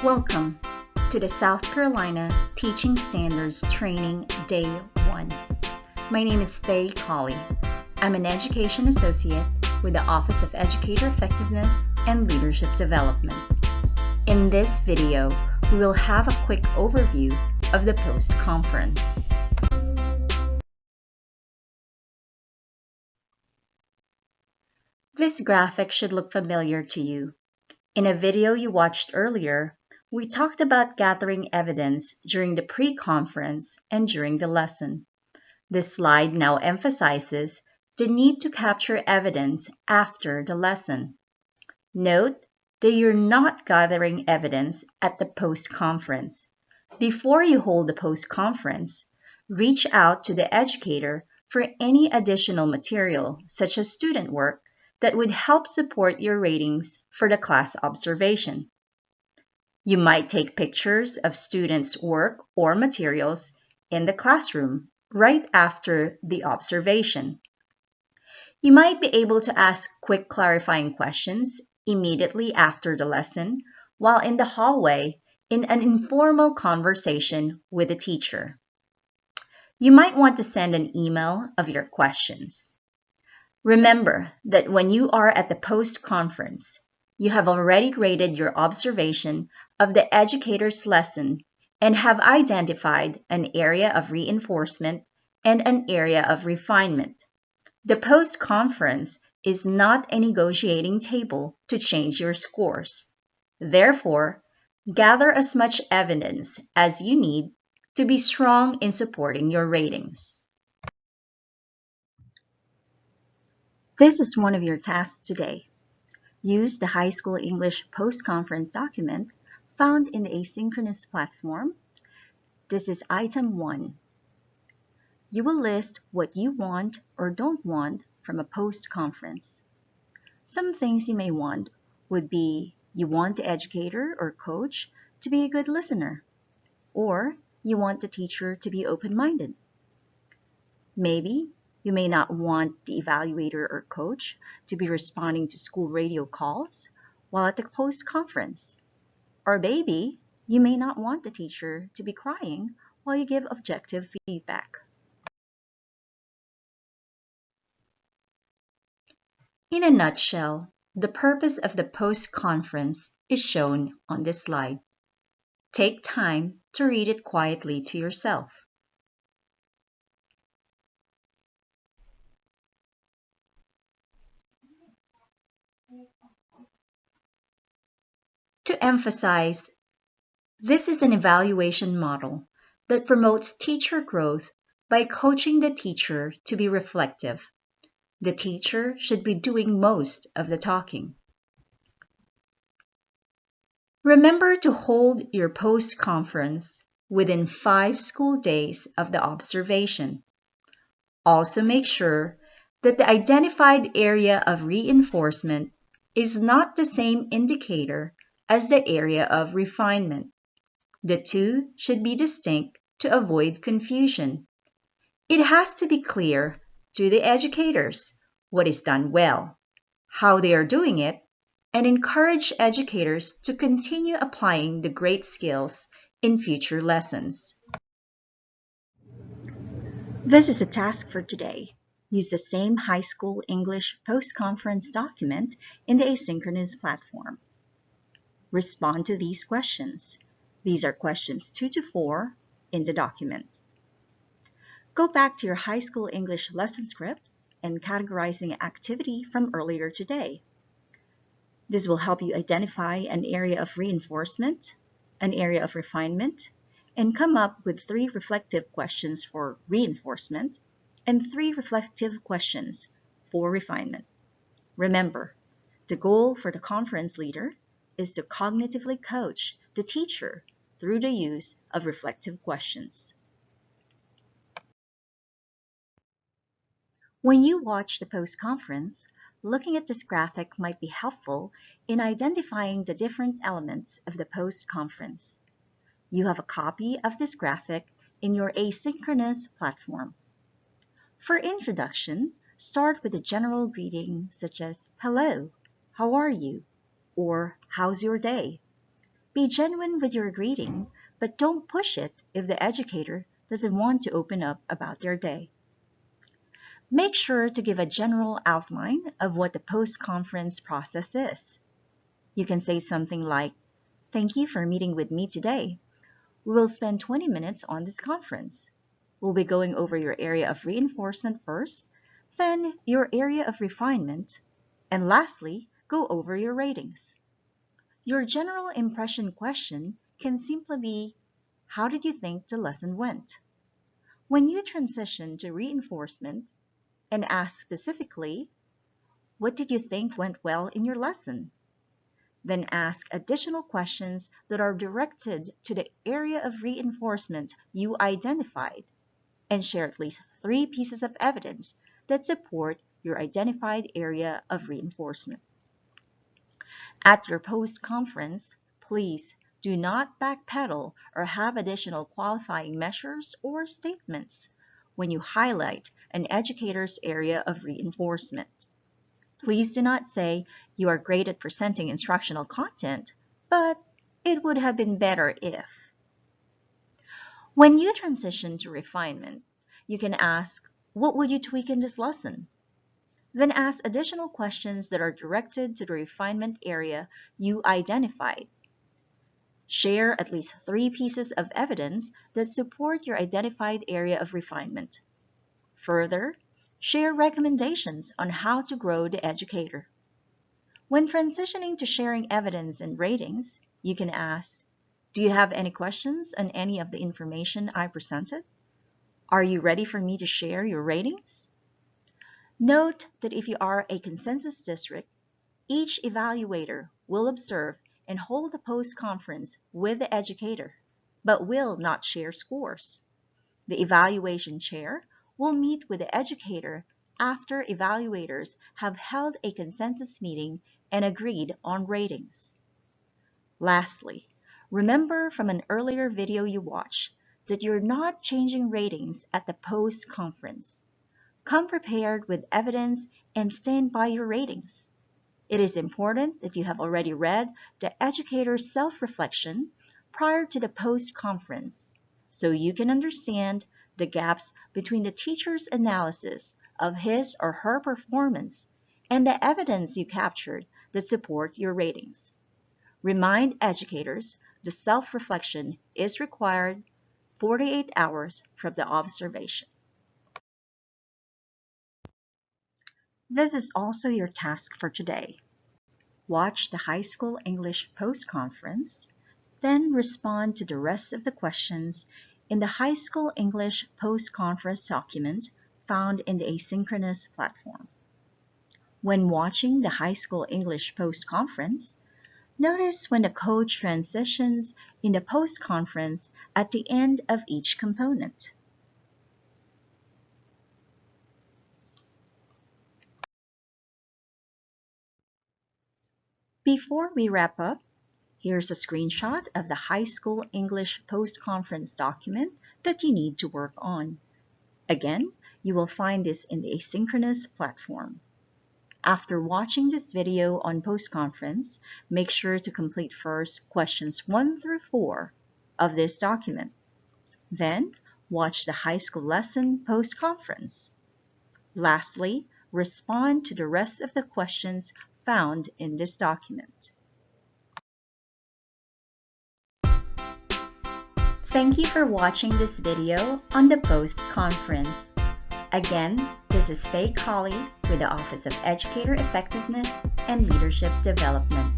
Welcome to the South Carolina Teaching Standards Training Day 1. My name is Faye Colley. I'm an Education Associate with the Office of Educator Effectiveness and Leadership Development. In this video, we will have a quick overview of the post-conference. This graphic should look familiar to you. In a video you watched earlier, we talked about gathering evidence during the pre-conference and during the lesson. This slide now emphasizes the need to capture evidence after the lesson. Note that you're not gathering evidence at the post-conference. Before you hold the post-conference, reach out to the educator for any additional material, such as student work, that would help support your ratings for the class observation. You might take pictures of students' work or materials in the classroom right after the observation. You might be able to ask quick clarifying questions immediately after the lesson while in the hallway in an informal conversation with a teacher. You might want to send an email of your questions. Remember that when you are at the post-conference, you have already graded your observation of the educator's lesson and have identified an area of reinforcement and an area of refinement. The post-conference is not a negotiating table to change your scores. Therefore, gather as much evidence as you need to be strong in supporting your ratings. This is one of your tasks today. Use the high school English post-conference document found in the asynchronous platform. This is item 1. You will list what you want or don't want from a post-conference. Some things you may want would be you want the educator or coach to be a good listener, or you want the teacher to be open-minded. Maybe you may not want the evaluator or coach to be responding to school radio calls while at the post-conference. Or maybe you may not want the teacher to be crying while you give objective feedback. In a nutshell, the purpose of the post-conference is shown on this slide. Take time to read it quietly to yourself. To emphasize, this is an evaluation model that promotes teacher growth by coaching the teacher to be reflective. The teacher should be doing most of the talking. Remember to hold your post-conference within 5 school days of the observation. Also make sure that the identified area of reinforcement is not the same indicator as the area of refinement. The two should be distinct to avoid confusion. It has to be clear to the educators what is done well, how they are doing it, and encourage educators to continue applying the great skills in future lessons. This is a task for today. Use the same high school English post-conference document in the asynchronous platform. Respond to these questions. These are questions 2 to 4 in the document. Go back to your high school English lesson script and categorizing activity from earlier today. This will help you identify an area of reinforcement, an area of refinement, and come up with 3 reflective questions for reinforcement and 3 reflective questions for refinement. Remember, the goal for the conference leader is to cognitively coach the teacher through the use of reflective questions. When you watch the post-conference, looking at this graphic might be helpful in identifying the different elements of the post-conference. You have a copy of this graphic in your asynchronous platform. For introduction, start with a general greeting such as, "Hello, how are you?" or "How's your day?" Be genuine with your greeting, but don't push it if the educator doesn't want to open up about their day. Make sure to give a general outline of what the post-conference process is. You can say something like, "Thank you for meeting with me today. We will spend 20 minutes on this conference. We'll be going over your area of reinforcement first, then your area of refinement, and lastly, go over your ratings." Your general impression question can simply be, "How did you think the lesson went?" When you transition to reinforcement and ask specifically, "What did you think went well in your lesson?" Then ask additional questions that are directed to the area of reinforcement you identified, and share at least 3 pieces of evidence that support your identified area of reinforcement. At your post-conference, please do not backpedal or have additional qualifying measures or statements when you highlight an educator's area of reinforcement. Please do not say you are great at presenting instructional content, but it would have been better if. When you transition to refinement, you can ask, "What would you tweak in this lesson?" Then ask additional questions that are directed to the refinement area you identified. Share at least 3 pieces of evidence that support your identified area of refinement. Further, share recommendations on how to grow the educator. When transitioning to sharing evidence and ratings, you can ask, "Do you have any questions on any of the information I presented? Are you ready for me to share your ratings?" Note that if you are a consensus district, each evaluator will observe and hold a post-conference with the educator, but will not share scores. The evaluation chair will meet with the educator after evaluators have held a consensus meeting and agreed on ratings. Lastly, remember from an earlier video you watched that you're not changing ratings at the post-conference. Come prepared with evidence and stand by your ratings. It is important that you have already read the educator's self-reflection prior to the post-conference, so you can understand the gaps between the teacher's analysis of his or her performance and the evidence you captured that support your ratings. Remind educators the self-reflection is required 48 hours from the observation. This is also your task for today. Watch the high school English post-conference, then respond to the rest of the questions in the high school English post-conference document found in the asynchronous platform. When watching the high school English post-conference, notice when the coach transitions in the post-conference at the end of each component. Before we wrap up, here's a screenshot of the high school English post-conference document that you need to work on. Again, you will find this in the asynchronous platform. After watching this video on post-conference, make sure to complete first questions 1 through 4 of this document. Then, watch the high school lesson post-conference. Lastly, respond to the rest of the questions found in this document. Thank you for watching this video on the post-conference. Again, this is Faye Colley with the Office of Educator Effectiveness and Leadership Development.